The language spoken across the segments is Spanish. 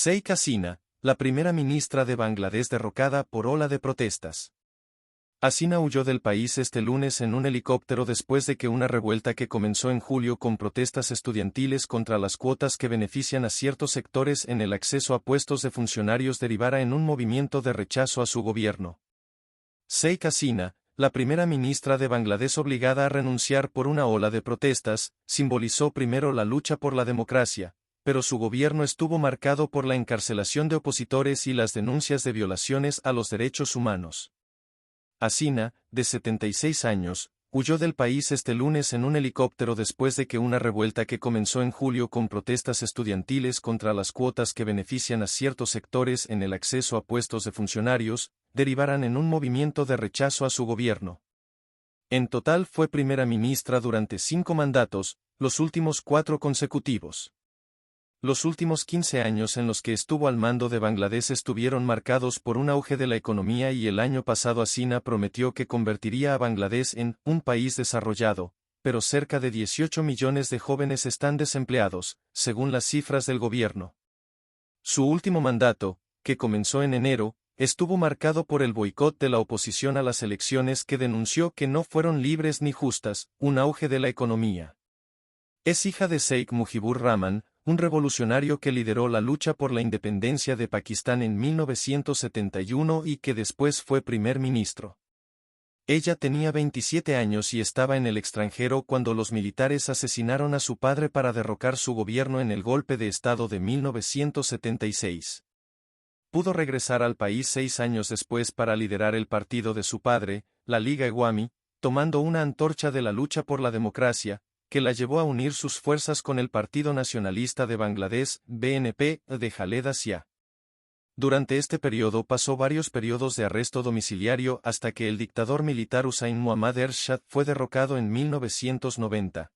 Sheikh Hasina, la primera ministra de Bangladesh derrocada por ola de protestas. Hasina huyó del país este lunes en un helicóptero después de que una revuelta que comenzó en julio con protestas estudiantiles contra las cuotas que benefician a ciertos sectores en el acceso a puestos de funcionarios derivara en un movimiento de rechazo a su gobierno. Sheikh Hasina, la primera ministra de Bangladesh obligada a renunciar por una ola de protestas, simbolizó primero la lucha por la democracia, pero su gobierno estuvo marcado por la encarcelación de opositores y las denuncias de violaciones a los derechos humanos. Hasina, de 76 años, huyó del país este lunes en un helicóptero después de que una revuelta que comenzó en julio con protestas estudiantiles contra las cuotas que benefician a ciertos sectores en el acceso a puestos de funcionarios, derivaran en un movimiento de rechazo a su gobierno. En total fue primera ministra durante 5 mandatos, los últimos 4 consecutivos. Los últimos 15 años en los que estuvo al mando de Bangladesh estuvieron marcados por un auge de la economía y el año pasado Hasina prometió que convertiría a Bangladesh en un país desarrollado, pero cerca de 18 millones de jóvenes están desempleados, según las cifras del gobierno. Su último mandato, que comenzó en enero, estuvo marcado por el boicot de la oposición a las elecciones que denunció que no fueron libres ni justas, un auge de la economía. Es hija de Sheikh Mujibur Rahman, un revolucionario que lideró la lucha por la independencia de Pakistán en 1971 y que después fue primer ministro. Ella tenía 27 años y estaba en el extranjero cuando los militares asesinaron a su padre para derrocar su gobierno en el golpe de Estado de 1976. Pudo regresar al país 6 años después para liderar el partido de su padre, la Liga Awami, tomando una antorcha de la lucha por la democracia, que la llevó a unir sus fuerzas con el Partido Nacionalista de Bangladesh, BNP, de Khaleda Zia. Durante este periodo pasó varios periodos de arresto domiciliario hasta que el dictador militar Hussain Muhammad Ershad fue derrocado en 1990.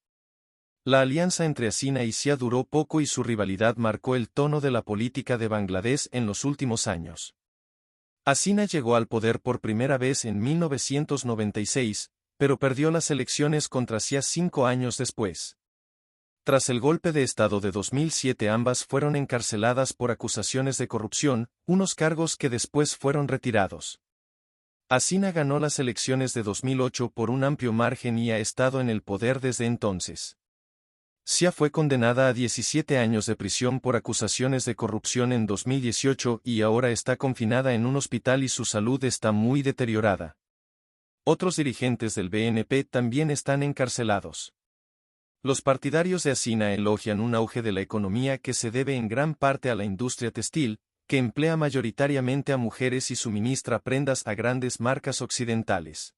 La alianza entre Hasina y Zia duró poco y su rivalidad marcó el tono de la política de Bangladesh en los últimos años. Hasina llegó al poder por primera vez en 1996, pero perdió las elecciones contra Zia 5 años después. Tras el golpe de Estado de 2007 ambas fueron encarceladas por acusaciones de corrupción, unos cargos que después fueron retirados. Hasina ganó las elecciones de 2008 por un amplio margen y ha estado en el poder desde entonces. Zia fue condenada a 17 años de prisión por acusaciones de corrupción en 2018 y ahora está confinada en un hospital y su salud está muy deteriorada. Otros dirigentes del BNP también están encarcelados. Los partidarios de Hasina elogian un auge de la economía que se debe en gran parte a la industria textil, que emplea mayoritariamente a mujeres y suministra prendas a grandes marcas occidentales.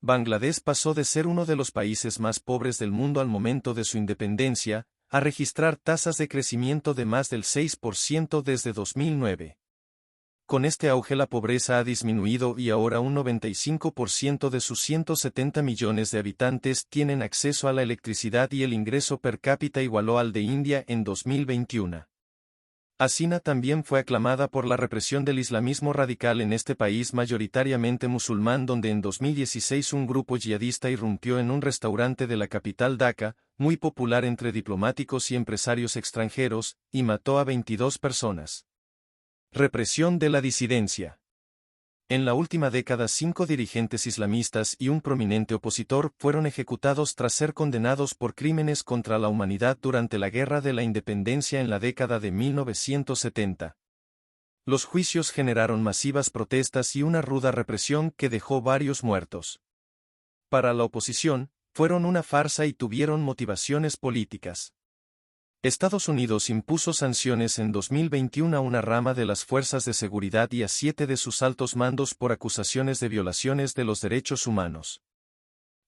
Bangladesh pasó de ser uno de los países más pobres del mundo al momento de su independencia, a registrar tasas de crecimiento de más del 6% desde 2009. Con este auge la pobreza ha disminuido y ahora un 95% de sus 170 millones de habitantes tienen acceso a la electricidad y el ingreso per cápita igualó al de India en 2021. Hasina también fue aclamada por la represión del islamismo radical en este país mayoritariamente musulmán donde en 2016 un grupo yihadista irrumpió en un restaurante de la capital Dhaka, muy popular entre diplomáticos y empresarios extranjeros, y mató a 22 personas. Represión de la disidencia. En la última década 5 dirigentes islamistas y un prominente opositor fueron ejecutados tras ser condenados por crímenes contra la humanidad durante la Guerra de la Independencia en la década de 1970. Los juicios generaron masivas protestas y una ruda represión que dejó varios muertos. Para la oposición, fueron una farsa y tuvieron motivaciones políticas. Estados Unidos impuso sanciones en 2021 a una rama de las fuerzas de seguridad y a 7 de sus altos mandos por acusaciones de violaciones de los derechos humanos.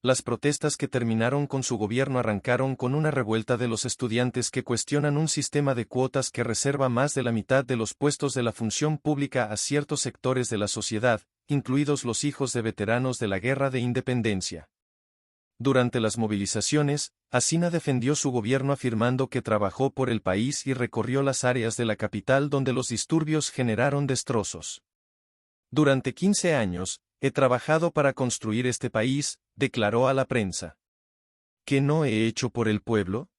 Las protestas que terminaron con su gobierno arrancaron con una revuelta de los estudiantes que cuestionan un sistema de cuotas que reserva más de la mitad de los puestos de la función pública a ciertos sectores de la sociedad, incluidos los hijos de veteranos de la Guerra de Independencia. Durante las movilizaciones, Hasina defendió su gobierno afirmando que trabajó por el país y recorrió las áreas de la capital donde los disturbios generaron destrozos. Durante 15 años, he trabajado para construir este país, declaró a la prensa. ¿Qué no he hecho por el pueblo?